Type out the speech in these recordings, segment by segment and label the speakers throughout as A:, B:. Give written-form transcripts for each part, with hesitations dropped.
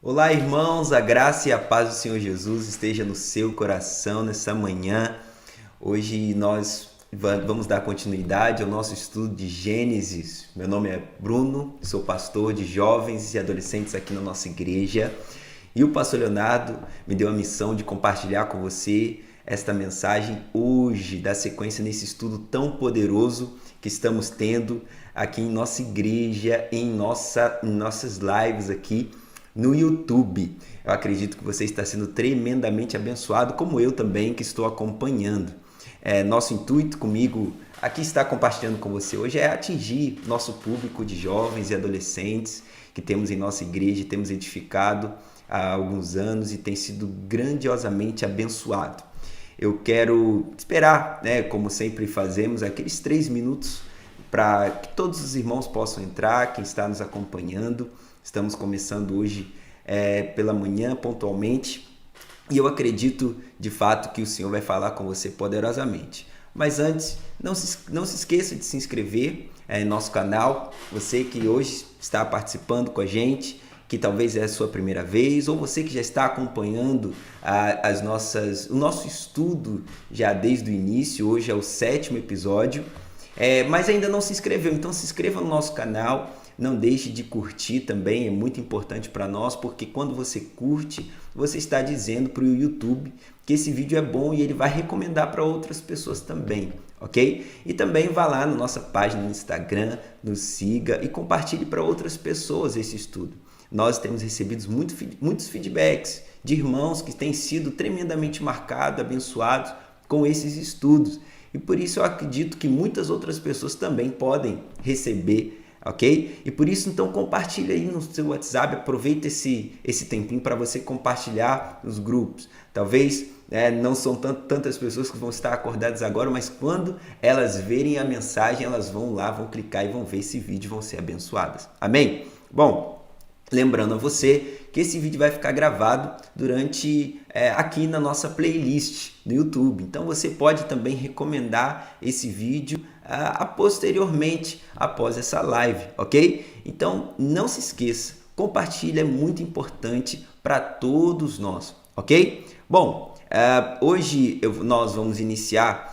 A: Olá, irmãos, a graça e a paz do Senhor Jesus esteja no seu coração nessa manhã. Hoje nós vamos dar continuidade ao nosso estudo de Gênesis. Meu nome é Bruno, sou pastor de jovens e adolescentes aqui na nossa igreja. E o pastor Leonardo me deu a missão de compartilhar com você esta mensagem hoje, da sequência nesse estudo tão poderoso que estamos tendo aqui em nossa igreja, em nossas lives aqui no YouTube. Eu acredito que você está sendo tremendamente abençoado, como eu também, que estou acompanhando. Nosso intuito comigo aqui estar compartilhando com você hoje é atingir nosso público de jovens e adolescentes que temos em nossa igreja, temos edificado há alguns anos e tem sido grandiosamente abençoado. Eu quero esperar, como sempre fazemos, aqueles 3 minutos para que todos os irmãos possam entrar, quem está nos acompanhando. Estamos começando hoje pela manhã, pontualmente, e eu acredito de fato que o Senhor vai falar com você poderosamente. Mas antes, não se esqueça de se inscrever em nosso canal. Você que hoje está participando com a gente, que talvez é a sua primeira vez, ou você que já está acompanhando o nosso estudo já desde o início. Hoje é o 7º episódio, mas ainda não se inscreveu, então se inscreva no nosso canal. Não deixe de curtir também, é muito importante para nós, porque quando você curte, você está dizendo para o YouTube que esse vídeo é bom e ele vai recomendar para outras pessoas também, ok? E também vá lá na nossa página no Instagram, nos siga e compartilhe para outras pessoas esse estudo. Nós temos recebido muitos feedbacks de irmãos que têm sido tremendamente marcados, abençoados com esses estudos. E por isso eu acredito que muitas outras pessoas também podem receber, ok? E por isso, então, compartilha aí no seu WhatsApp, aproveita esse tempinho para você compartilhar nos grupos. Talvez não são tantas pessoas que vão estar acordadas agora, mas quando elas verem a mensagem, elas vão lá, vão clicar e vão ver esse vídeo e vão ser abençoadas. Amém? Bom, lembrando a você que esse vídeo vai ficar gravado aqui na nossa playlist no YouTube. Então você pode também recomendar esse vídeo posteriormente após essa live, ok? Então não se esqueça, compartilha, é muito importante para todos nós, ok? Bom, hoje nós vamos iniciar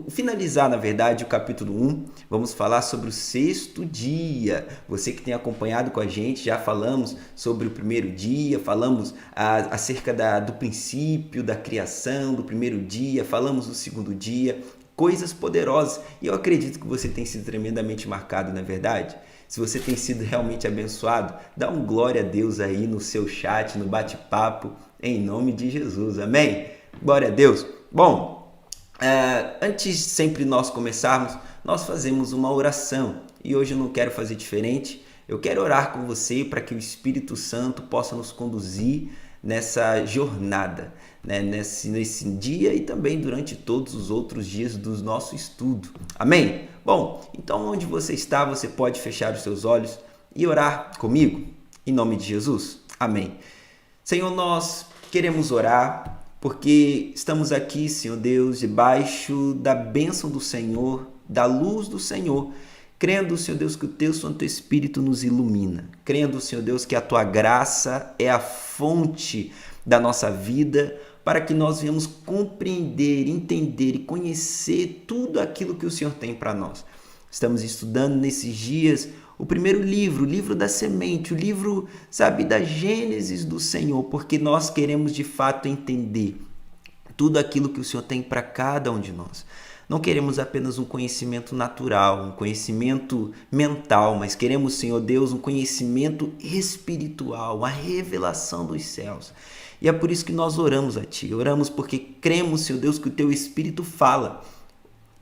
A: finalizar na verdade o capítulo 1, vamos falar sobre o 6º dia. Você que tem acompanhado com a gente, já falamos sobre o primeiro dia, falamos acerca do princípio da criação do primeiro dia, falamos do 2º dia, coisas poderosas, e eu acredito que você tem sido tremendamente marcado, não é verdade? Se você tem sido realmente abençoado, dá um glória a Deus aí no seu chat, no bate-papo, em nome de Jesus, amém? Glória a Deus. Bom, antes sempre nós começarmos, nós fazemos uma oração, e hoje eu não quero fazer diferente. Eu quero orar com você para que o Espírito Santo possa nos conduzir nessa jornada, nesse dia e também durante todos os outros dias do nosso estudo. Amém? Bom, então onde você está, você pode fechar os seus olhos e orar comigo, em nome de Jesus. Amém. Senhor, nós queremos orar porque estamos aqui, Senhor Deus, debaixo da bênção do Senhor, da luz do Senhor, crendo, Senhor Deus, que o Teu Santo Espírito nos ilumina. Crendo, Senhor Deus, que a Tua graça é a fonte da nossa vida para que nós venhamos compreender, entender e conhecer tudo aquilo que o Senhor tem para nós. Estamos estudando nesses dias o primeiro livro, o livro da semente, o livro, da Gênesis do Senhor, porque nós queremos de fato entender tudo aquilo que o Senhor tem para cada um de nós. Não queremos apenas um conhecimento natural, um conhecimento mental, mas queremos, Senhor Deus, um conhecimento espiritual, a revelação dos céus. E é por isso que nós oramos a Ti. Oramos porque cremos, Senhor Deus, que o Teu Espírito fala.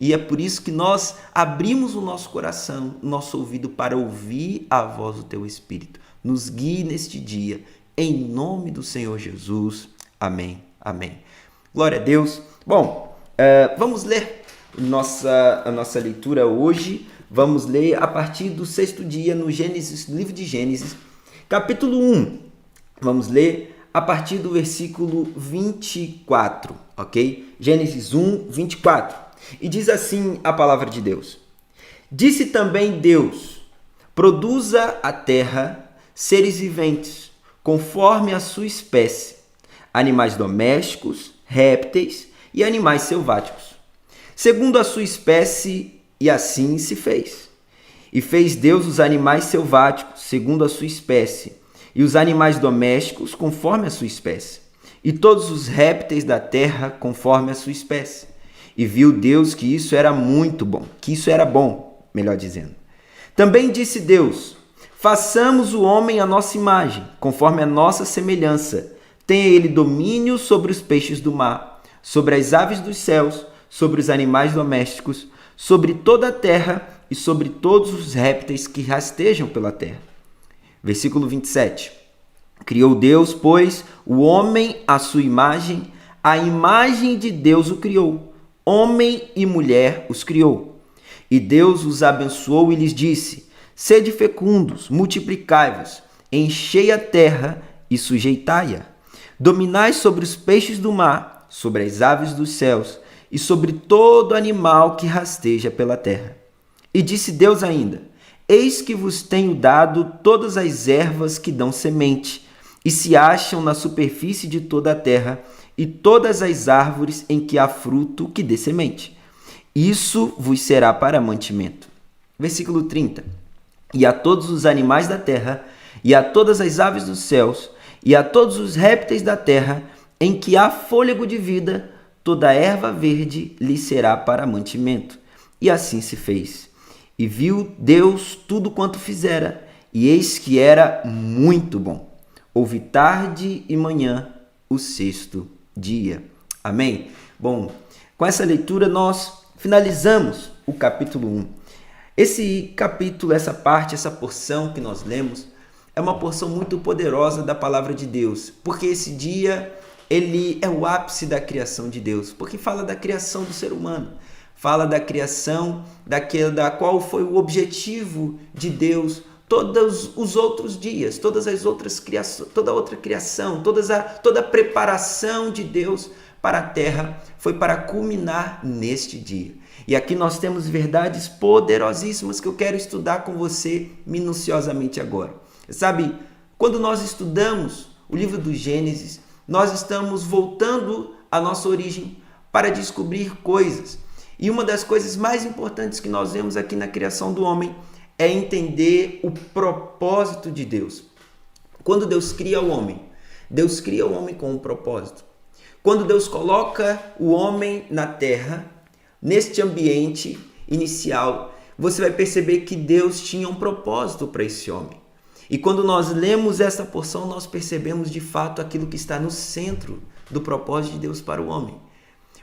A: E é por isso que nós abrimos o nosso coração, o nosso ouvido para ouvir a voz do Teu Espírito. Nos guie neste dia, em nome do Senhor Jesus. Amém. Amém. Glória a Deus. Bom, vamos ler a nossa leitura hoje. Vamos ler a partir do 6º dia no livro de Gênesis, capítulo 1. Vamos ler a partir do versículo 24, ok? Gênesis 1, 24. E diz assim a palavra de Deus: Disse também Deus: produza a terra seres viventes, conforme a sua espécie, animais domésticos, répteis e animais selváticos, segundo a sua espécie, e assim se fez. E fez Deus os animais selváticos, segundo a sua espécie, e os animais domésticos, conforme a sua espécie, e todos os répteis da terra, conforme a sua espécie. E viu Deus que isso era muito bom, melhor dizendo. Também disse Deus: façamos o homem à nossa imagem, conforme a nossa semelhança. Tenha ele domínio sobre os peixes do mar, sobre as aves dos céus, sobre os animais domésticos, sobre toda a terra e sobre todos os répteis que rastejam pela terra. Versículo 27. Criou Deus, pois, o homem à sua imagem, a imagem de Deus o criou. Homem e mulher os criou. E Deus os abençoou e lhes disse: sede fecundos, multiplicai-vos, enchei a terra e sujeitai-a. Dominai sobre os peixes do mar, sobre as aves dos céus e sobre todo animal que rasteja pela terra. E disse Deus ainda: eis que vos tenho dado todas as ervas que dão semente e se acham na superfície de toda a terra, e todas as árvores em que há fruto que dê semente. Isso vos será para mantimento. Versículo 30. E a todos os animais da terra, e a todas as aves dos céus, e a todos os répteis da terra, em que há fôlego de vida, toda erva verde lhe será para mantimento. E assim se fez. E viu Deus tudo quanto fizera, e eis que era muito bom. Houve tarde e manhã, o sexto dia. Amém? Bom, com essa leitura nós finalizamos o capítulo 1. Esse capítulo, essa parte, essa porção que nós lemos, é uma porção muito poderosa da palavra de Deus, porque esse dia ele é o ápice da criação de Deus, porque fala da criação do ser humano, fala da criação da qual foi o objetivo de Deus todos os outros dias, todas as outras criações, toda outra criação, toda a preparação de Deus para a terra foi para culminar neste dia. E aqui nós temos verdades poderosíssimas que eu quero estudar com você minuciosamente agora. Sabe, quando nós estudamos o livro do Gênesis, nós estamos voltando à nossa origem para descobrir coisas. E uma das coisas mais importantes que nós vemos aqui na criação do homem é entender o propósito de Deus. Quando Deus cria o homem com um propósito. Quando Deus coloca o homem na terra, neste ambiente inicial, você vai perceber que Deus tinha um propósito para esse homem. E quando nós lemos essa porção, nós percebemos de fato aquilo que está no centro do propósito de Deus para o homem.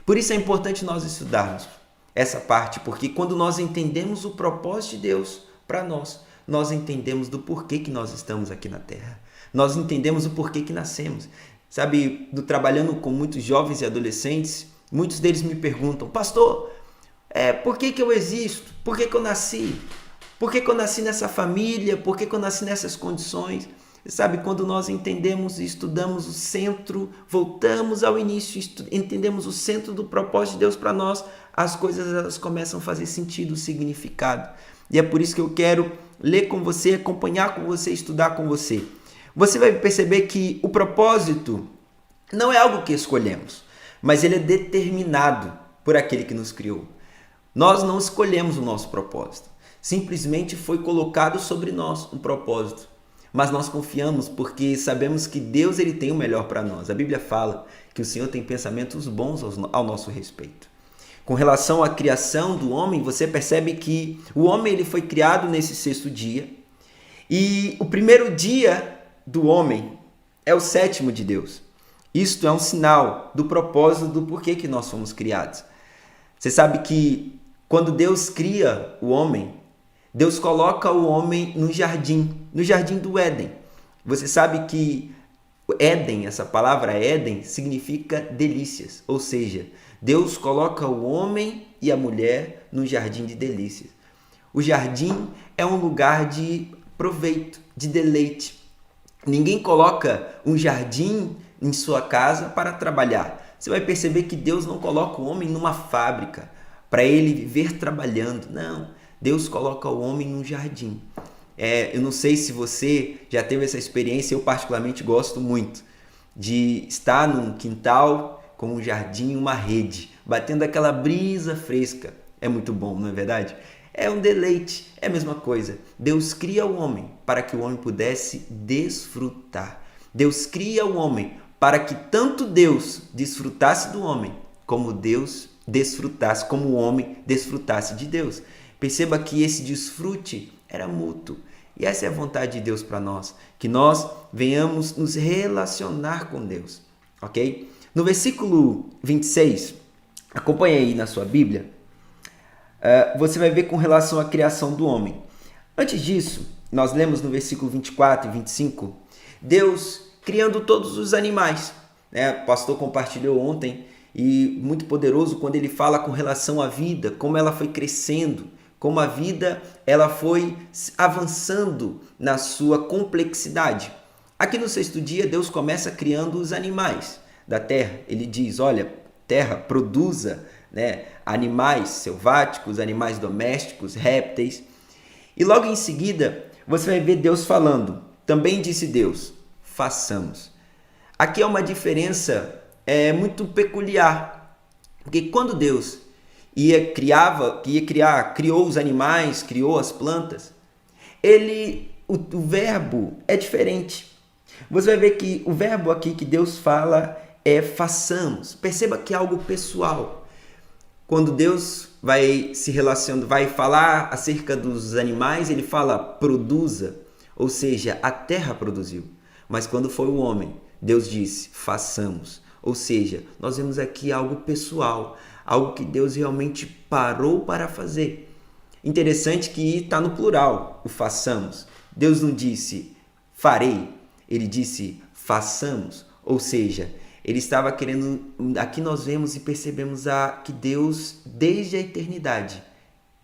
A: Por isso é importante nós estudarmos essa parte, porque quando nós entendemos o propósito de Deus para nós, nós entendemos do porquê que nós estamos aqui na Terra. Nós entendemos o porquê que nascemos. Sabe, trabalhando com muitos jovens e adolescentes, muitos deles me perguntam: pastor, por que eu existo? Por que eu nasci? Por que eu nasci nessa família? Por que eu nasci nessas condições? Sabe, quando nós entendemos e estudamos o centro, voltamos ao início, entendemos o centro do propósito de Deus para nós, as coisas elas começam a fazer sentido, significado. E é por isso que eu quero ler com você, acompanhar com você, estudar com você. Você vai perceber que o propósito não é algo que escolhemos, mas ele é determinado por aquele que nos criou. Nós não escolhemos o nosso propósito. Simplesmente foi colocado sobre nós um propósito. Mas nós confiamos porque sabemos que Deus ele tem o melhor para nós. A Bíblia fala que o Senhor tem pensamentos bons ao nosso respeito. Com relação à criação do homem, você percebe que o homem ele foi criado nesse sexto dia. E o primeiro dia do homem é o sétimo de Deus. Isto é um sinal do propósito do porquê que nós fomos criados. Você sabe que quando Deus cria o homem, Deus coloca o homem no jardim do Éden. Você sabe que Éden, essa palavra Éden, significa delícias. Ou seja, Deus coloca o homem e a mulher no jardim de delícias. O jardim é um lugar de proveito, de deleite. Ninguém coloca um jardim em sua casa para trabalhar. Você vai perceber que Deus não coloca o homem numa fábrica para ele viver trabalhando. Não. Deus coloca o homem num jardim. Eu não sei se você já teve essa experiência, eu particularmente gosto muito de estar num quintal com um jardim, uma rede, batendo aquela brisa fresca. É muito bom, não é verdade? É um deleite, é a mesma coisa. Deus cria o homem para que o homem pudesse desfrutar. Deus cria o homem para que tanto Deus desfrutasse do homem, como Deus desfrutasse, como o homem desfrutasse de Deus. Perceba que esse desfrute era mútuo. E essa é a vontade de Deus para nós, que nós venhamos nos relacionar com Deus, ok? No versículo 26, acompanhe aí na sua Bíblia, você vai ver com relação à criação do homem. Antes disso, nós lemos no versículo 24 e 25, Deus criando todos os animais. O pastor compartilhou ontem, e muito poderoso quando ele fala com relação à vida, como ela foi crescendo, como a vida ela foi avançando na sua complexidade. Aqui no sexto dia, Deus começa criando os animais da terra. Ele diz, olha, terra, produza animais selváticos, animais domésticos, répteis. E logo em seguida, você vai ver Deus falando, também disse Deus, façamos. Aqui é uma diferença muito peculiar, porque quando Deus criou os animais, criou as plantas, o verbo é diferente. Você vai ver que o verbo aqui que Deus fala é façamos. Perceba que é algo pessoal. Quando Deus vai se relacionando, vai falar acerca dos animais, ele fala produza, ou seja, a terra produziu. Mas quando foi o homem, Deus disse façamos. Ou seja, nós vemos aqui algo pessoal, algo que Deus realmente parou para fazer. Interessante que está no plural, o façamos. Deus não disse farei, ele disse façamos. Ou seja, ele estava querendo... Aqui nós vemos e percebemos que Deus, desde a eternidade,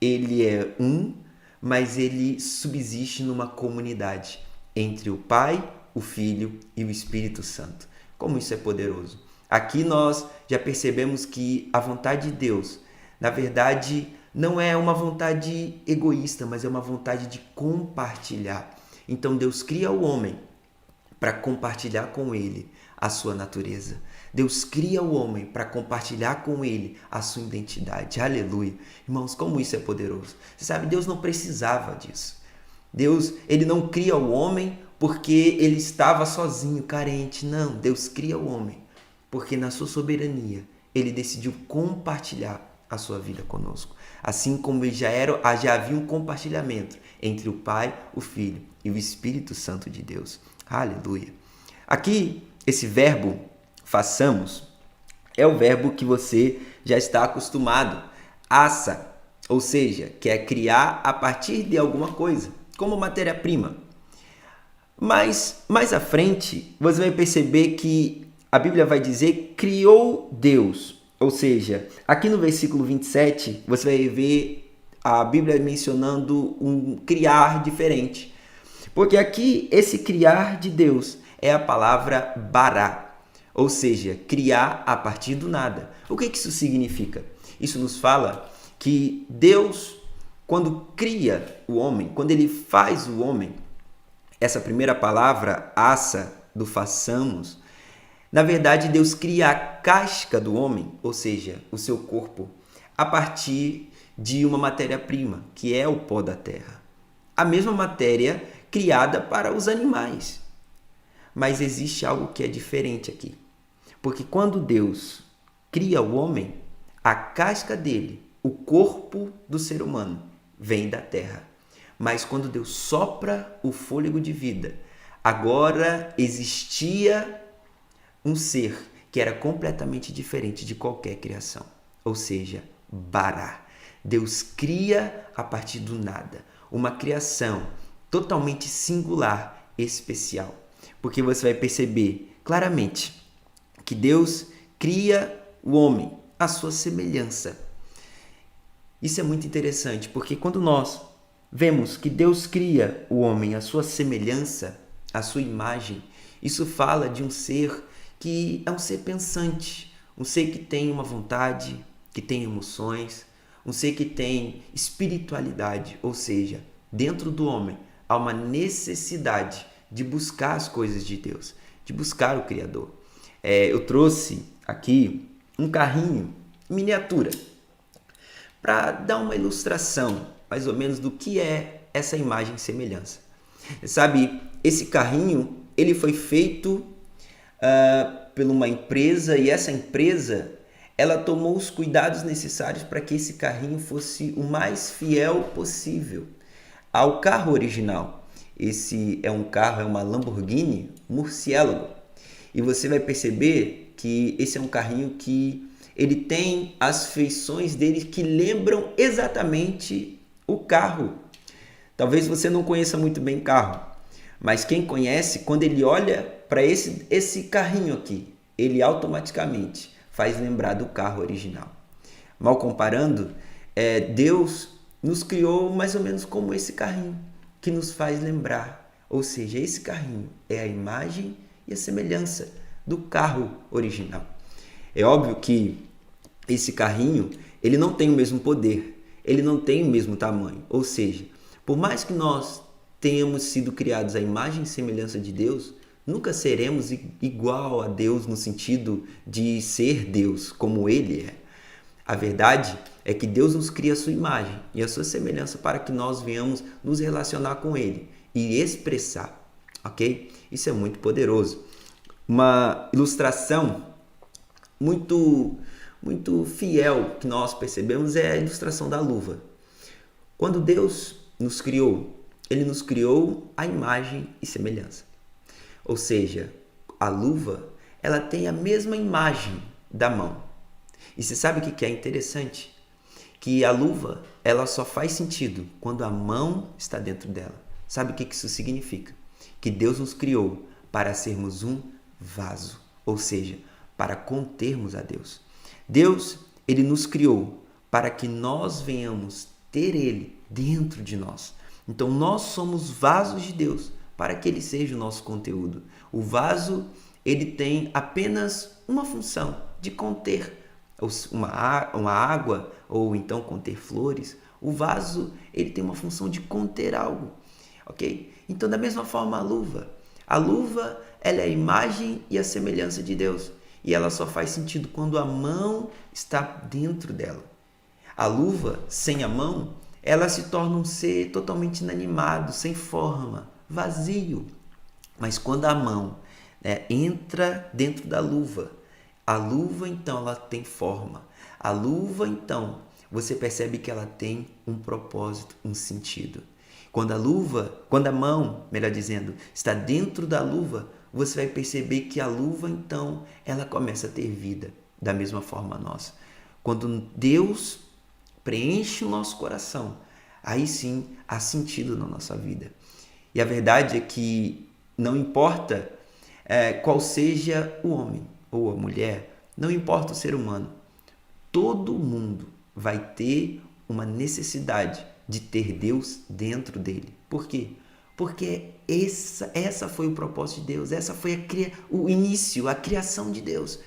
A: ele é um, mas ele subsiste numa comunidade entre o Pai, o Filho e o Espírito Santo. Como isso é poderoso. Aqui nós já percebemos que a vontade de Deus, na verdade, não é uma vontade egoísta, mas é uma vontade de compartilhar. Então Deus cria o homem para compartilhar com ele a sua natureza. Deus cria o homem para compartilhar com ele a sua identidade. Aleluia. Irmãos, como isso é poderoso. Você sabe, Deus não precisava disso. Deus, ele não cria o homem porque ele estava sozinho, carente. Não, Deus cria o homem porque na sua soberania ele decidiu compartilhar a sua vida conosco. Assim como já havia um compartilhamento entre o Pai, o Filho e o Espírito Santo de Deus. Aleluia. Aqui, esse verbo, façamos, é o verbo que você já está acostumado. Assa, ou seja, que é criar a partir de alguma coisa, como matéria-prima. Mas, mais à frente, você vai perceber que a Bíblia vai dizer criou Deus. Ou seja, aqui no versículo 27, você vai ver a Bíblia mencionando um criar diferente. Porque aqui, esse criar de Deus é a palavra bará, ou seja, criar a partir do nada. O que isso significa? Isso nos fala que Deus, quando cria o homem, quando ele faz o homem, essa primeira palavra, assa, do façamos, na verdade Deus cria a casca do homem, ou seja, o seu corpo, a partir de uma matéria-prima, que é o pó da terra. A mesma matéria criada para os animais. Mas existe algo que é diferente aqui. Porque quando Deus cria o homem, a casca dele, o corpo do ser humano, vem da terra. Mas quando Deus sopra o fôlego de vida, agora existia um ser que era completamente diferente de qualquer criação. Ou seja, bará. Deus cria a partir do nada. Uma criação totalmente singular, especial. Porque você vai perceber claramente que Deus cria o homem à sua semelhança. Isso é muito interessante, porque quando nós vemos que Deus cria o homem à sua semelhança, à sua imagem, isso fala de um ser que é um ser pensante, um ser que tem uma vontade, que tem emoções, um ser que tem espiritualidade, ou seja, dentro do homem há uma necessidade de buscar as coisas de Deus, de buscar o Criador. Eu trouxe aqui um carrinho miniatura para dar uma ilustração, mais ou menos, do que é essa imagem e semelhança. Sabe, esse carrinho, ele foi feito por uma empresa, e essa empresa, ela tomou os cuidados necessários para que esse carrinho fosse o mais fiel possível ao carro original. Esse é um carro, é uma Lamborghini Murciélago. E você vai perceber que esse é um carrinho que ele tem as feições dele que lembram exatamente o carro. Talvez você não conheça muito bem carro, mas quem conhece, quando ele olha para esse carrinho aqui, ele automaticamente faz lembrar do carro original. Mal comparando, Deus nos criou mais ou menos como esse carrinho, que nos faz lembrar. Ou seja, esse carrinho é a imagem e a semelhança do carro original. É óbvio que esse carrinho, ele não tem o mesmo poder, ele não tem o mesmo tamanho. Ou seja, por mais que nós tenhamos sido criados à imagem e semelhança de Deus, nunca seremos igual a Deus no sentido de ser Deus, como Ele é. A verdade é que Deus nos cria a sua imagem e a sua semelhança para que nós venhamos nos relacionar com Ele e expressar, ok? Isso é muito poderoso. Uma ilustração muito fiel que nós percebemos é a ilustração da luva. Quando Deus nos criou, Ele nos criou à imagem e semelhança. Ou seja, a luva, ela tem a mesma imagem da mão. E você sabe o que é interessante? Que a luva, ela só faz sentido quando a mão está dentro dela. Sabe o que isso significa? Que Deus nos criou para sermos um vaso, ou seja, para contermos a Deus. Deus, Ele nos criou para que nós venhamos ter Ele dentro de nós. Então, nós somos vasos de Deus para que Ele seja o nosso conteúdo. O vaso, ele tem apenas uma função de conter uma água ou então conter flores. O vaso, ele tem uma função de conter algo, ok? Então, da mesma forma, a luva, ela é a imagem e a semelhança de Deus. E ela só faz sentido quando a mão está dentro dela. A luva, sem a mão, ela se torna um ser totalmente inanimado, sem forma, vazio. Mas quando a mão entra dentro da luva, a luva então ela tem forma. A luva então, você percebe que ela tem um propósito, um sentido. Quando a mão, melhor dizendo, está dentro da luva, você vai perceber que a luva então, ela começa a ter vida, da mesma forma nossa. Quando Deus preenche o nosso coração, aí sim há sentido na nossa vida. E a verdade é que não importa qual seja o homem ou a mulher, não importa o ser humano, todo mundo vai ter uma necessidade de ter Deus dentro dele. Por quê? Porque essa foi o propósito de Deus, essa foi o início, a criação de Deus.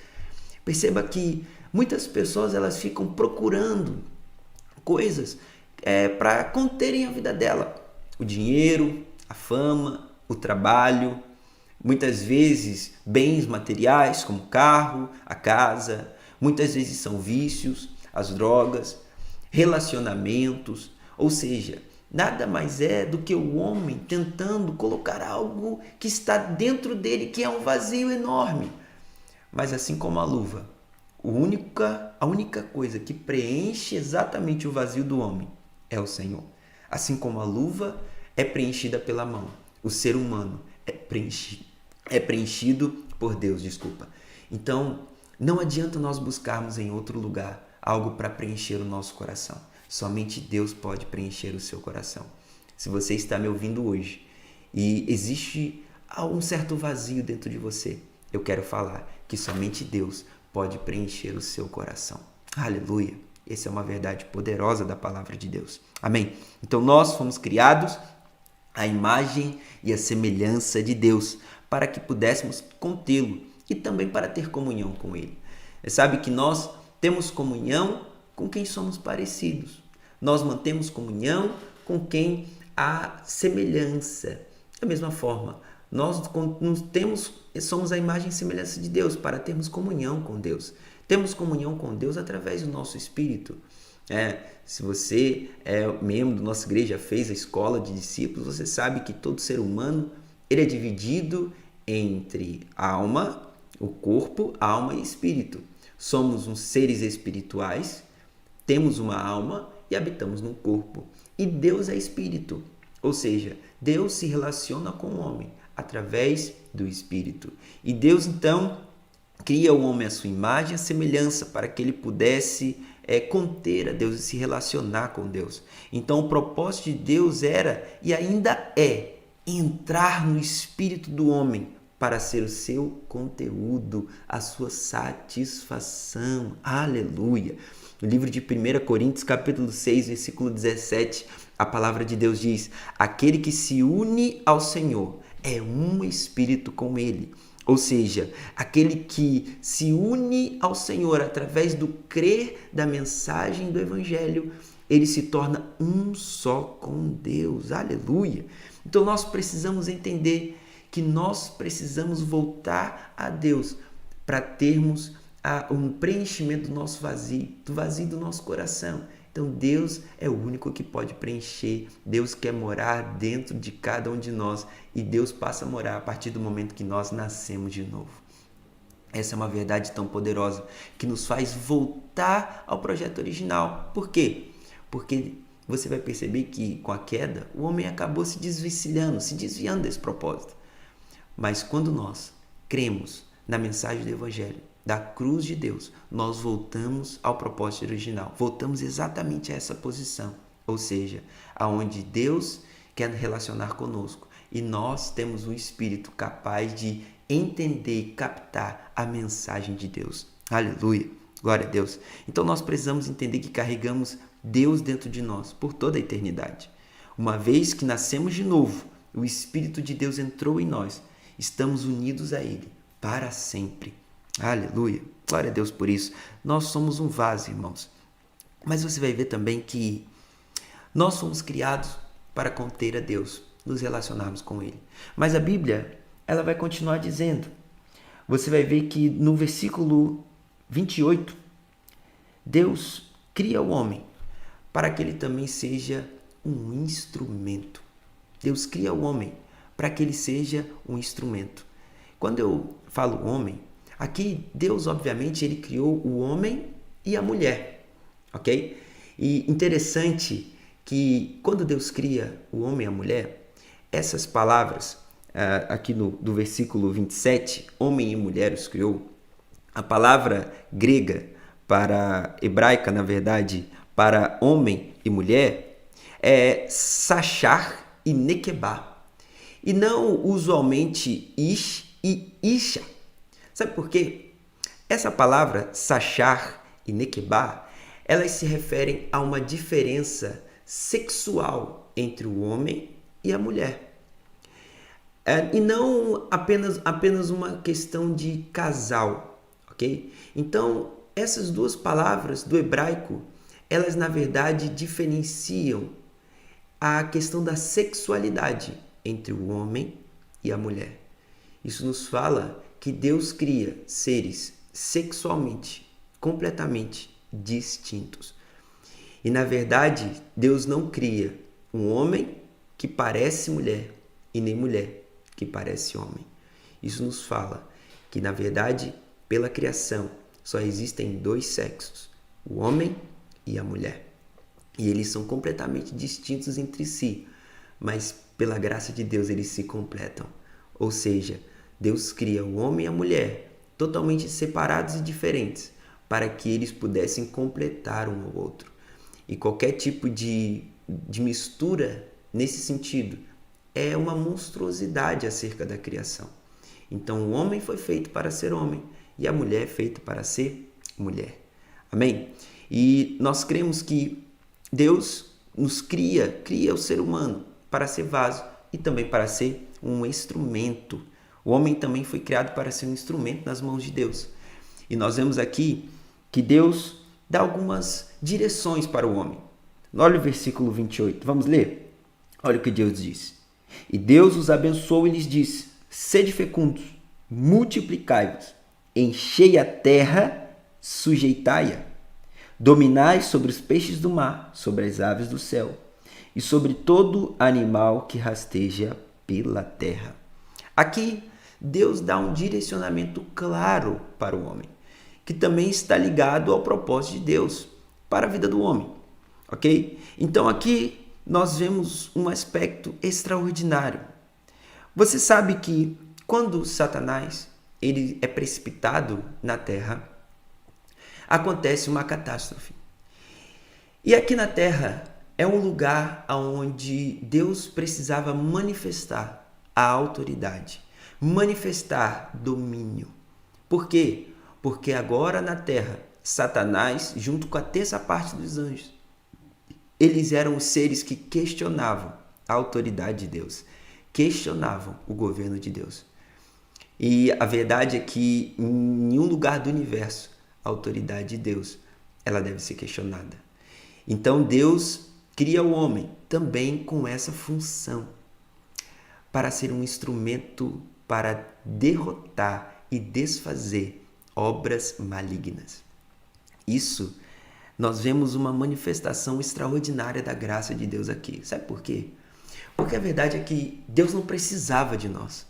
A: Perceba que muitas pessoas elas ficam procurando coisas para conterem a vida dela. O dinheiro, a fama, o trabalho, muitas vezes bens materiais como o carro, a casa, muitas vezes são vícios, as drogas, relacionamentos, ou seja, nada mais é do que o homem tentando colocar algo que está dentro dele, que é um vazio enorme. Mas assim como a luva, a única coisa que preenche exatamente o vazio do homem é o Senhor. Assim como a luva é preenchida pela mão, o ser humano é preenchido por Deus, Então, não adianta nós buscarmos em outro lugar algo para preencher o nosso coração. Somente Deus pode preencher o seu coração. Se você está me ouvindo hoje e existe um certo vazio dentro de você, eu quero falar que somente Deus pode preencher o seu coração. Aleluia! Essa é uma verdade poderosa da palavra de Deus. Amém? Então nós fomos criados à imagem e à semelhança de Deus para que pudéssemos contê-lo e também para ter comunhão com Ele. Você sabe que nós temos comunhão com quem somos parecidos. Nós mantemos comunhão com quem a semelhança. Da mesma forma, nós somos a imagem e semelhança de Deus para termos comunhão com Deus. Temos comunhão com Deus através do nosso espírito. Se você é membro da nossa igreja, fez a escola de discípulos, você sabe que todo ser humano ele é dividido entre alma, o corpo, alma e espírito. Somos uns seres espirituais, temos uma alma e habitamos no corpo. E Deus é espírito, ou seja, Deus se relaciona com o homem através do espírito. E Deus então cria o homem à sua imagem e semelhança para que ele pudesse conter a Deus e se relacionar com Deus. Então o propósito de Deus era e ainda é entrar no espírito do homem para ser o seu conteúdo, a sua satisfação. Aleluia! No livro de 1 Coríntios, capítulo 6, versículo 17, a palavra de Deus diz: aquele que se une ao Senhor é um espírito com ele. Ou seja, aquele que se une ao Senhor através do crer da mensagem do Evangelho, ele se torna um só com Deus. Aleluia! Então nós precisamos entender que nós precisamos voltar a Deus para termos um preenchimento do nosso vazio, do vazio do nosso coração. Então Deus é o único que pode preencher. Deus quer morar dentro de cada um de nós e Deus passa a morar a partir do momento que nós nascemos de novo. Essa é uma verdade tão poderosa que nos faz voltar ao projeto original. Por quê? Porque você vai perceber que com a queda o homem acabou se desviando desse propósito. Mas quando nós cremos na mensagem do Evangelho, da cruz de Deus, nós voltamos ao propósito original. Voltamos exatamente a essa posição. Ou seja, aonde Deus quer relacionar conosco. E nós temos um espírito capaz de entender e captar a mensagem de Deus. Aleluia! Glória a Deus! Então nós precisamos entender que carregamos Deus dentro de nós por toda a eternidade. Uma vez que nascemos de novo, o Espírito de Deus entrou em nós. Estamos unidos a Ele para sempre. Aleluia! Glória a Deus por isso. Nós somos um vaso, irmãos. Mas você vai ver também que nós fomos criados para conter a Deus, nos relacionarmos com Ele. Mas a Bíblia, ela vai continuar dizendo. Você vai ver que no versículo 28, Deus cria o homem para que ele também seja um instrumento. Deus cria o homem para que ele seja um instrumento. Quando eu falo homem, aqui Deus, obviamente, ele criou o homem e a mulher, ok? E interessante que quando Deus cria o homem e a mulher, essas palavras, aqui do versículo 27, homem e mulher os criou, a palavra grega para hebraica, na verdade, para homem e mulher, é sachar e nequebá. E não usualmente ish e isha. Sabe por quê? Essa palavra sachar e nequebá, elas se referem a uma diferença sexual entre o homem e a mulher. E não apenas uma questão de casal, ok? Então, essas duas palavras do hebraico, elas na verdade diferenciam a questão da sexualidade entre o homem e a mulher. Isso nos fala que Deus cria seres sexualmente, completamente distintos. E na verdade, Deus não cria um homem que parece mulher e nem mulher que parece homem. Isso nos fala que na verdade, pela criação, só existem dois sexos, o homem e a mulher. E eles são completamente distintos entre si, mas pela graça de Deus eles se completam. Ou seja, Deus cria o homem e a mulher totalmente separados e diferentes para que eles pudessem completar um ao outro. E qualquer tipo de mistura nesse sentido é uma monstruosidade acerca da criação. Então o homem foi feito para ser homem e a mulher é feita para ser mulher. Amém? E nós cremos que Deus nos cria o ser humano para ser vaso e também para ser um instrumento. O homem também foi criado para ser um instrumento nas mãos de Deus. E nós vemos aqui que Deus dá algumas direções para o homem. Olha o versículo 28, vamos ler? Olha o que Deus diz. E Deus os abençoou e lhes disse: sede fecundos, multiplicai-vos, enchei a terra, sujeitai-a. Dominai sobre os peixes do mar, sobre as aves do céu e sobre todo animal que rasteja pela terra. Aqui, Deus dá um direcionamento claro para o homem, que também está ligado ao propósito de Deus para a vida do homem, ok? Então aqui nós vemos um aspecto extraordinário. Você sabe que quando Satanás ele é precipitado na terra, acontece uma catástrofe. E aqui na terra é um lugar onde Deus precisava manifestar a autoridade, manifestar domínio. Por quê? Porque agora na terra, Satanás, junto com a terça parte dos anjos, eles eram os seres que questionavam a autoridade de Deus, questionavam o governo de Deus. E a verdade é que em nenhum lugar do universo a autoridade de Deus ela deve ser questionada. Então Deus cria o homem também com essa função, para ser um instrumento para derrotar e desfazer obras malignas. Isso, nós vemos uma manifestação extraordinária da graça de Deus aqui. Sabe por quê? Porque a verdade é que Deus não precisava de nós.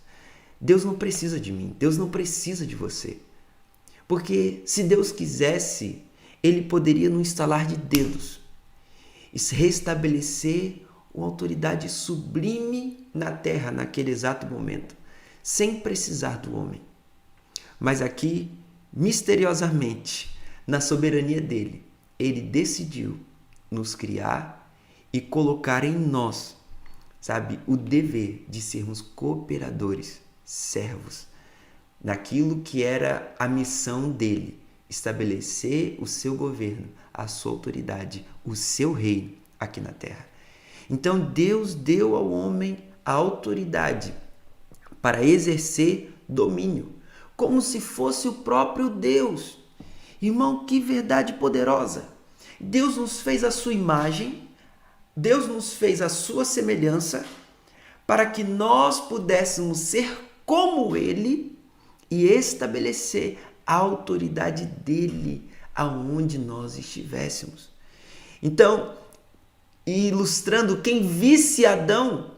A: Deus não precisa de mim. Deus não precisa de você. Porque se Deus quisesse, Ele poderia, no instalar de dedos, restabelecer uma autoridade sublime na terra naquele exato momento, sem precisar do homem. Mas aqui, misteriosamente, na soberania dele, ele decidiu nos criar e colocar em nós, sabe, o dever de sermos cooperadores, servos, naquilo que era a missão dele, estabelecer o seu governo, a sua autoridade, o seu reino aqui na terra. Então Deus deu ao homem a autoridade para exercer domínio, como se fosse o próprio Deus. Irmão, que verdade poderosa! Deus nos fez a sua imagem, Deus nos fez a sua semelhança, para que nós pudéssemos ser como Ele e estabelecer a autoridade dele aonde nós estivéssemos. Então, ilustrando, quem visse Adão,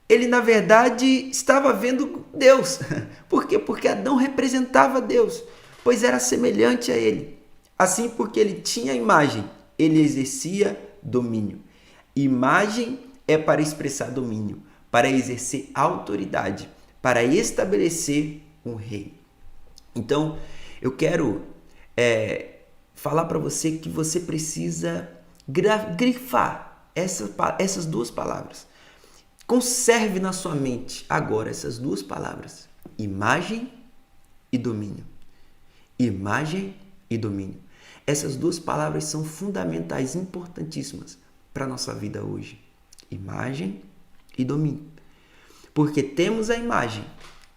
A: ele na verdade estava vendo Deus. Por quê? Porque Adão representava Deus, pois era semelhante a ele. Assim, porque ele tinha imagem, ele exercia domínio. Imagem é para expressar domínio, para exercer autoridade, para estabelecer um reino. Então, eu quero falar para você que você precisa grifar essas duas palavras. Conserve na sua mente agora essas duas palavras: imagem e domínio. Imagem e domínio. Essas duas palavras são fundamentais, importantíssimas para a nossa vida hoje. Imagem e domínio. Porque temos a imagem,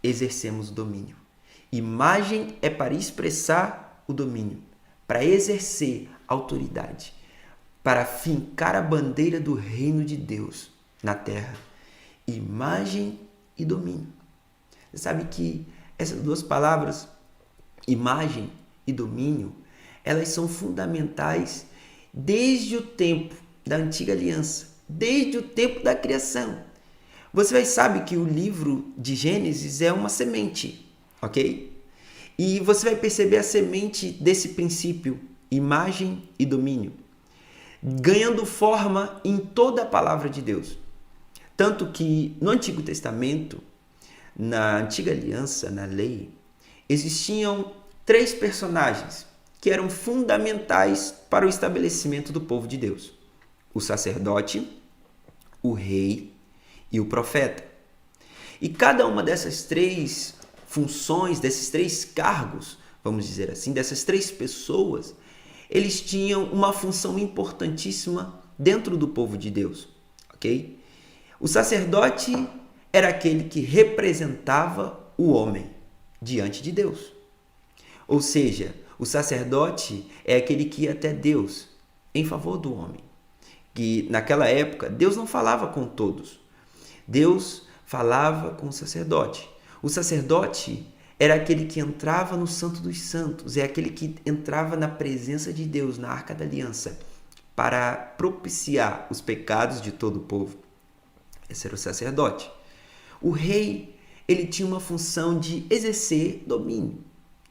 A: exercemos o domínio. Imagem é para expressar o domínio, para exercer autoridade, para fincar a bandeira do reino de Deus na terra. Imagem e domínio. Você sabe que essas duas palavras, imagem e domínio, elas são fundamentais desde o tempo da antiga aliança, desde o tempo da criação. Você sabe que o livro de Gênesis é uma semente, ok? E você vai perceber a semente desse princípio, imagem e domínio, ganhando forma em toda a palavra de Deus. Tanto que no Antigo Testamento, na Antiga Aliança, na lei, existiam 3 personagens que eram fundamentais para o estabelecimento do povo de Deus: o sacerdote, o rei e o profeta. E cada uma dessas 3 funções, desses 3 cargos, vamos dizer assim, dessas 3 pessoas, eles tinham uma função importantíssima dentro do povo de Deus, ok? O sacerdote era aquele que representava o homem diante de Deus. Ou seja, o sacerdote é aquele que ia até Deus em favor do homem. Que naquela época Deus não falava com todos, Deus falava com o sacerdote. O sacerdote era aquele que entrava no Santo dos Santos, é aquele que entrava na presença de Deus, na Arca da Aliança, para propiciar os pecados de todo o povo. Esse era o sacerdote. O rei, ele tinha uma função de exercer domínio,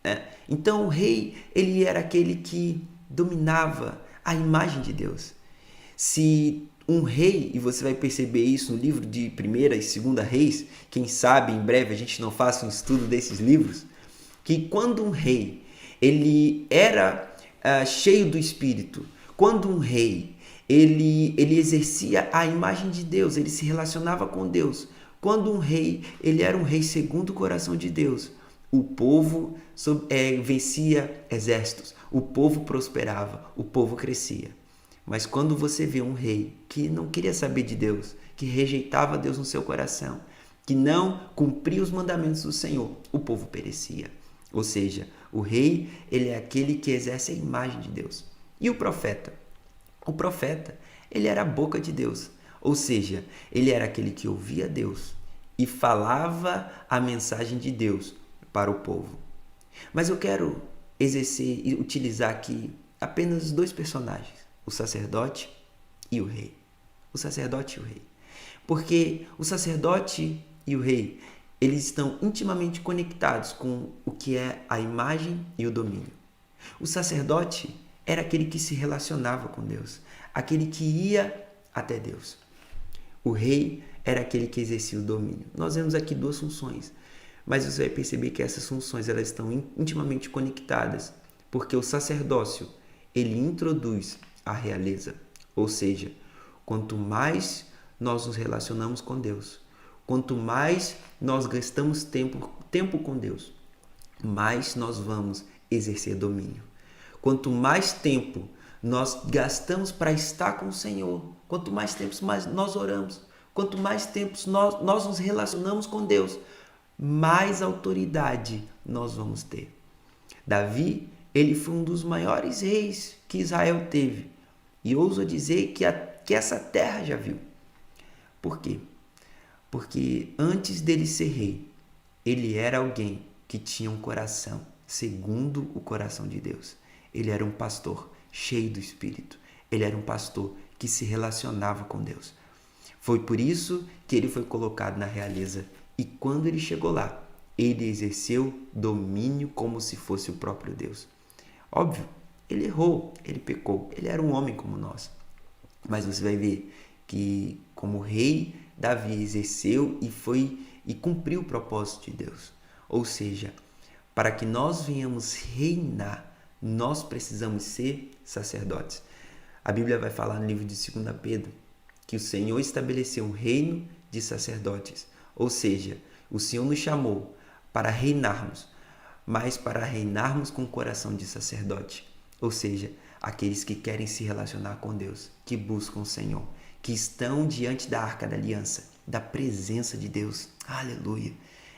A: né? Então o rei, ele era aquele que dominava a imagem de Deus. Se um rei, e você vai perceber isso no livro de 1ª e 2ª Reis, quem sabe em breve a gente não faça um estudo desses livros, que quando um rei ele era cheio do Espírito, quando um rei ele exercia a imagem de Deus, ele se relacionava com Deus, quando um rei ele era um rei segundo o coração de Deus, o povo vencia exércitos, o povo prosperava, o povo crescia. Mas quando você vê um rei que não queria saber de Deus, que rejeitava Deus no seu coração, que não cumpria os mandamentos do Senhor, o povo perecia. Ou seja, o rei, ele é aquele que exerce a imagem de Deus. E o profeta? O profeta, ele era a boca de Deus. Ou seja, ele era aquele que ouvia Deus e falava a mensagem de Deus para o povo. Mas eu quero exercer e utilizar aqui apenas 2 personagens. O sacerdote e o rei. O sacerdote e o rei. Porque o sacerdote e o rei, eles estão intimamente conectados com o que é a imagem e o domínio. O sacerdote era aquele que se relacionava com Deus, aquele que ia até Deus. O rei era aquele que exercia o domínio. Nós vemos aqui 2 funções, mas você vai perceber que essas funções elas estão intimamente conectadas, porque o sacerdócio, ele introduz a realeza. Ou seja, quanto mais nós nos relacionamos com Deus, quanto mais nós gastamos tempo com Deus, mais nós vamos exercer domínio. Quanto mais tempo nós gastamos para estar com o Senhor, quanto mais tempo nós oramos, quanto mais tempo nós nos relacionamos com Deus, mais autoridade nós vamos ter. Davi, ele foi um dos maiores reis que Israel teve. E ouso dizer que essa terra já viu. Por quê? Porque antes dele ser rei, ele era alguém que tinha um coração segundo o coração de Deus. Ele era um pastor cheio do Espírito. Ele era um pastor que se relacionava com Deus. Foi por isso que ele foi colocado na realeza. E quando ele chegou lá, ele exerceu domínio como se fosse o próprio Deus. Óbvio, ele errou, ele pecou, ele era um homem como nós. Mas você vai ver que como rei, Davi exerceu e cumpriu o propósito de Deus. Ou seja, para que nós venhamos reinar, nós precisamos ser sacerdotes. A Bíblia vai falar no livro de 2 Pedro que o Senhor estabeleceu um reino de sacerdotes. Ou seja, o Senhor nos chamou para reinarmos, mas para reinarmos com o coração de sacerdote. Ou seja, aqueles que querem se relacionar com Deus, que buscam o Senhor, que estão diante da Arca da Aliança, da presença de Deus. Aleluia!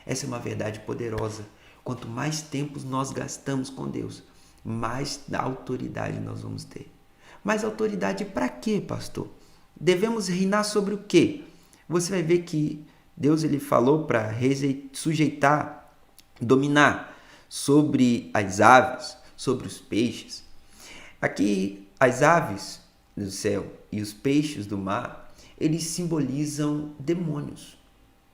A: Essa é uma verdade poderosa. Quanto mais tempo nós gastamos com Deus, mais autoridade nós vamos ter. Mas autoridade para quê, pastor? Devemos reinar sobre o quê? Você vai ver que Deus ele falou para sujeitar, dominar sobre as aves, sobre os peixes. Aqui, as aves do céu e os peixes do mar, eles simbolizam demônios,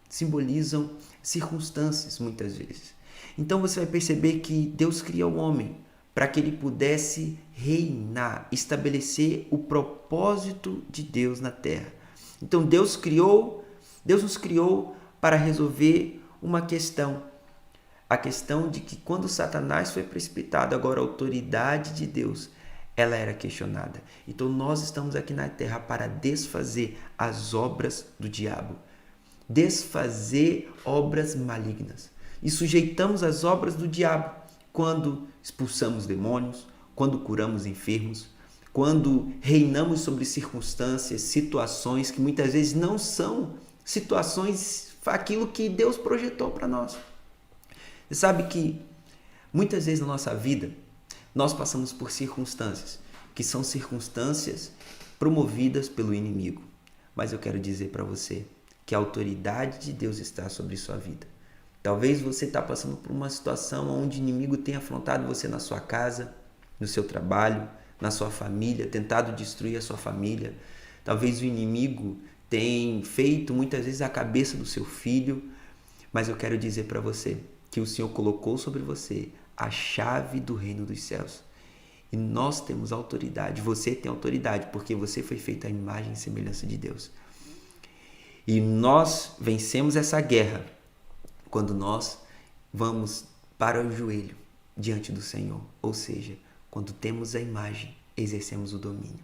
A: simbolizam circunstâncias, muitas vezes. Então, você vai perceber que Deus cria o homem para que ele pudesse reinar, estabelecer o propósito de Deus na terra. Então, Deus nos criou para resolver uma questão. A questão de que quando Satanás foi precipitado, agora a autoridade de Deus, ela era questionada. Então nós estamos aqui na terra para desfazer as obras do diabo, desfazer obras malignas. E sujeitamos as obras do diabo quando expulsamos demônios, quando curamos enfermos, quando reinamos sobre circunstâncias, situações que muitas vezes não são situações, aquilo que Deus projetou para nós. Você sabe que muitas vezes na nossa vida nós passamos por circunstâncias que são circunstâncias promovidas pelo inimigo. Mas eu quero dizer para você que a autoridade de Deus está sobre sua vida. Talvez você está passando por uma situação onde o inimigo tem afrontado você na sua casa, no seu trabalho, na sua família, tentado destruir a sua família. Talvez o inimigo tenha feito muitas vezes a cabeça do seu filho, mas eu quero dizer para você que o Senhor colocou sobre você a chave do reino dos céus. E nós temos autoridade, você tem autoridade, porque você foi feito à imagem e semelhança de Deus. E nós vencemos essa guerra quando nós vamos para o joelho diante do Senhor. Ou seja, quando temos a imagem, exercemos o domínio.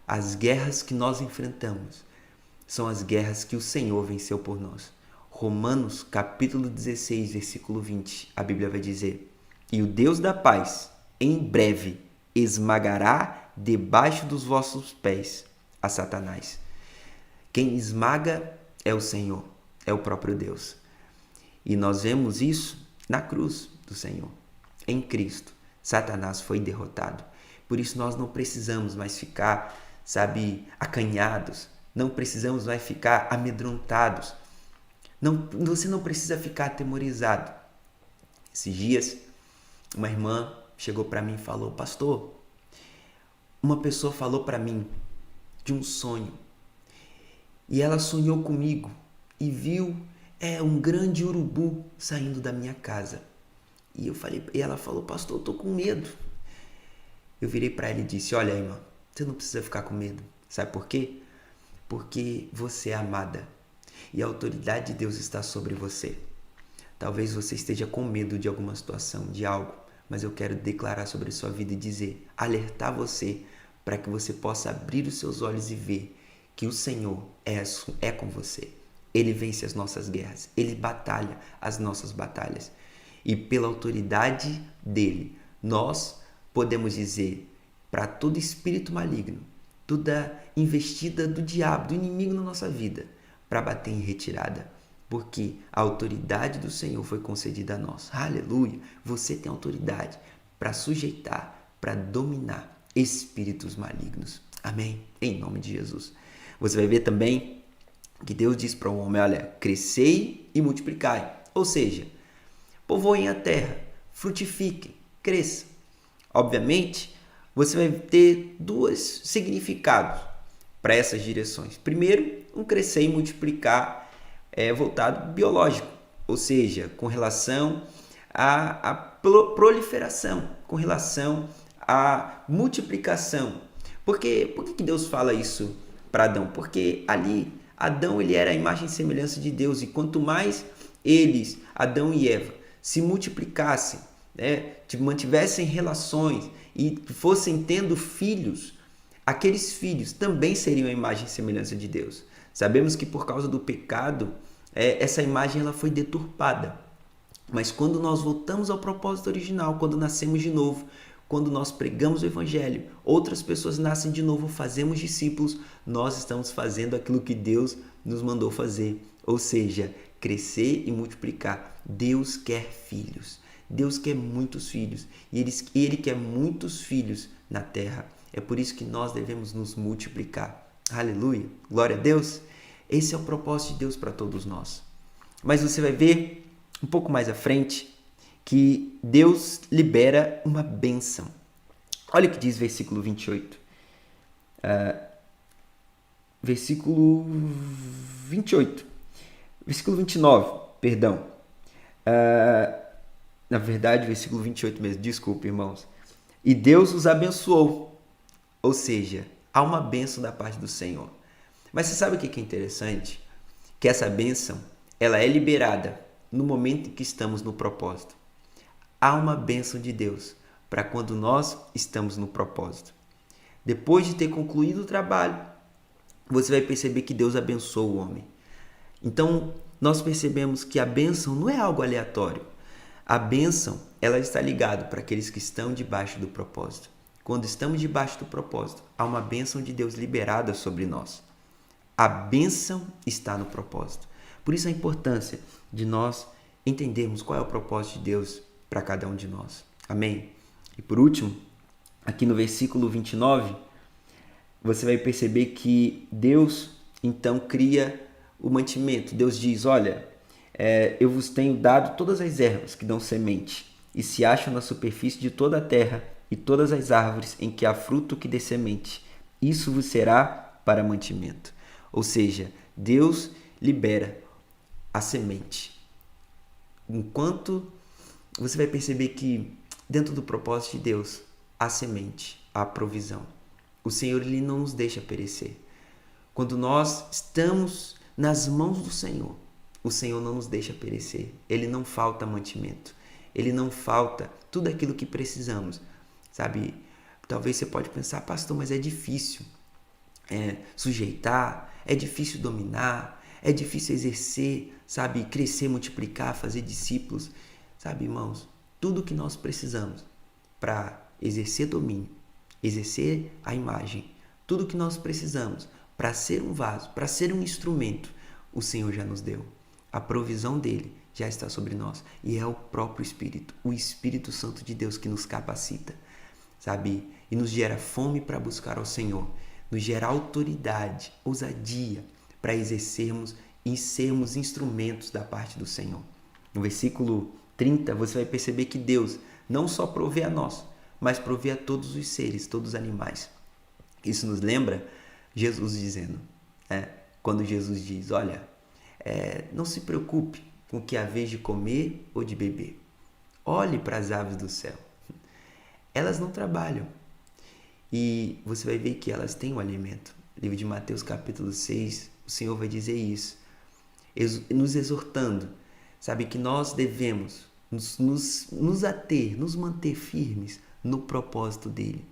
A: As guerras que nós enfrentamos são as guerras que o Senhor venceu por nós. Romanos capítulo 16, versículo 20, a Bíblia vai dizer: e o Deus da paz, em breve, esmagará debaixo dos vossos pés a Satanás. Quem esmaga é o Senhor, é o próprio Deus. E nós vemos isso na cruz do Senhor. Em Cristo, Satanás foi derrotado. Por isso nós não precisamos mais ficar, acanhados. Não precisamos mais ficar amedrontados. Você não precisa ficar atemorizado. Esses dias, uma irmã chegou para mim e falou: pastor, uma pessoa falou para mim de um sonho. E ela sonhou comigo e viu um grande urubu saindo da minha casa. E ela falou: pastor, eu tô com medo. Eu virei para ela e disse: olha, irmã, você não precisa ficar com medo. Sabe por quê? Porque você é amada e a autoridade de Deus está sobre você. Talvez você esteja com medo de alguma situação, de algo, mas eu quero declarar sobre a sua vida e dizer, alertar você para que você possa abrir os seus olhos e ver que o Senhor é com você. Ele vence as nossas guerras, Ele batalha as nossas batalhas. E pela autoridade dEle, nós podemos dizer para todo espírito maligno, toda investida do diabo, do inimigo na nossa vida, para bater em retirada. Porque a autoridade do Senhor foi concedida a nós. Aleluia! Você tem autoridade para sujeitar, para dominar espíritos malignos. Amém? Em nome de Jesus. Você vai ver também que Deus diz para o homem: olha, crescei e multiplicai. Ou seja, povoem a terra, frutifiquem, cresçam. Obviamente, você vai ter dois significados para essas direções. Primeiro, um crescer e multiplicar voltado biológico, ou seja, com relação à proliferação, com relação à multiplicação. Por que Deus fala isso para Adão? Porque ali, Adão ele era a imagem e semelhança de Deus, e quanto mais eles, Adão e Eva, se multiplicassem, mantivessem relações e fossem tendo filhos, aqueles filhos também seriam a imagem e semelhança de Deus. Sabemos que por causa do pecado, essa imagem ela foi deturpada. Mas quando nós voltamos ao propósito original, quando nascemos de novo, quando nós pregamos o Evangelho, outras pessoas nascem de novo, fazemos discípulos, nós estamos fazendo aquilo que Deus nos mandou fazer. Ou seja, crescer e multiplicar. Deus quer filhos. Deus quer muitos filhos. E Ele quer muitos filhos na terra. É por isso que nós devemos nos multiplicar. Aleluia! Glória a Deus! Esse é o propósito de Deus para todos nós. Mas você vai ver um pouco mais à frente que Deus libera uma bênção. Olha o que diz versículo 28. Versículo 28. Versículo 29, perdão. Na verdade, versículo 28 mesmo. Desculpe, irmãos. E Deus os abençoou. Ou seja, há uma bênção da parte do Senhor. Mas você sabe o que é interessante? Que essa bênção, ela é liberada no momento em que estamos no propósito. Há uma bênção de Deus para quando nós estamos no propósito. Depois de ter concluído o trabalho, você vai perceber que Deus abençoa o homem. Então, nós percebemos que a bênção não é algo aleatório. A bênção, ela está ligada para aqueles que estão debaixo do propósito. Quando estamos debaixo do propósito, há uma bênção de Deus liberada sobre nós. A bênção está no propósito. Por isso a importância de nós entendermos qual é o propósito de Deus para cada um de nós. Amém? E por último, aqui no versículo 29, você vai perceber que Deus então cria o mantimento. Deus diz, olha, eu vos tenho dado todas as ervas que dão semente e se acham na superfície de toda a terra e todas as árvores em que há fruto que dê semente. Isso vos será para mantimento. Ou seja, Deus libera a semente. Enquanto você vai perceber que dentro do propósito de Deus, há semente, há provisão. O Senhor ele não nos deixa perecer. Quando nós estamos nas mãos do Senhor, o Senhor não nos deixa perecer. Ele não falta mantimento. Ele não falta tudo aquilo que precisamos. Sabe, talvez você pode pensar, pastor, mas é difícil sujeitar, é difícil dominar, é difícil exercer, sabe, crescer, multiplicar, fazer discípulos. Sabe, irmãos, tudo que nós precisamos para exercer domínio, exercer a imagem, tudo que nós precisamos para ser um vaso, para ser um instrumento, o Senhor já nos deu. A provisão dele já está sobre nós e é o próprio Espírito, o Espírito Santo de Deus que nos capacita, sabe? E nos gera fome para buscar ao Senhor, nos gera autoridade, ousadia para exercermos e sermos instrumentos da parte do Senhor. No versículo 30, você vai perceber que Deus não só provê a nós, mas provê a todos os seres, todos os animais. Isso nos lembra Jesus dizendo, quando Jesus diz, olha, não se preocupe com o que há vez de comer ou de beber. Olhe para as aves do céu. Elas não trabalham. E você vai ver que elas têm um alimento. No livro de Mateus capítulo 6, o Senhor vai dizer isso, nos exortando, sabe, que nós devemos nos ater, nos manter firmes no propósito dele.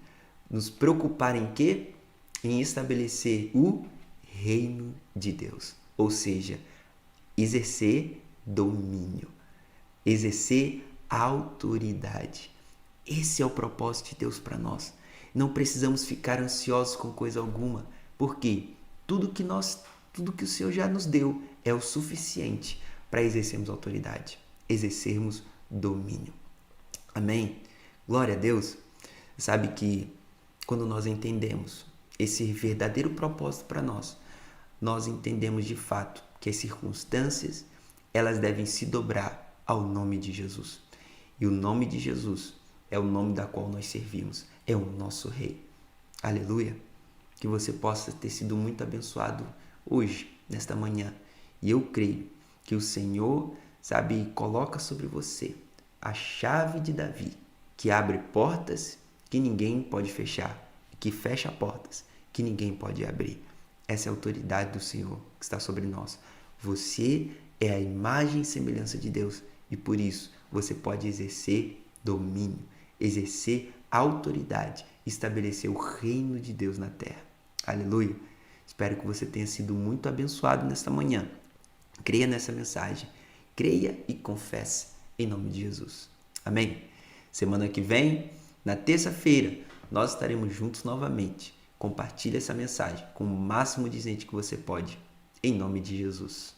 A: Nos preocupar em quê? Em estabelecer o reino de Deus. Ou seja, exercer domínio, exercer autoridade. Esse é o propósito de Deus para nós. Não precisamos ficar ansiosos com coisa alguma, porque tudo que o Senhor já nos deu é o suficiente para exercermos autoridade, exercermos domínio. Amém? Glória a Deus. Sabe que quando nós entendemos esse verdadeiro propósito para nós, nós entendemos de fato que as circunstâncias, elas devem se dobrar ao nome de Jesus. E o nome de Jesus é o nome da qual nós servimos, é o nosso Rei. Aleluia! Que você possa ter sido muito abençoado hoje, nesta manhã. E eu creio que o Senhor, sabe, coloca sobre você a chave de Davi, que abre portas que ninguém pode fechar, que fecha portas que ninguém pode abrir. Essa é a autoridade do Senhor que está sobre nós. Você é a imagem e semelhança de Deus e por isso você pode exercer domínio, exercer autoridade, estabelecer o reino de Deus na terra. Aleluia! Espero que você tenha sido muito abençoado nesta manhã. Creia nessa mensagem, creia e confesse em nome de Jesus. Amém? Semana que vem, na terça-feira, nós estaremos juntos novamente. Compartilhe essa mensagem com o máximo de gente que você pode, em nome de Jesus.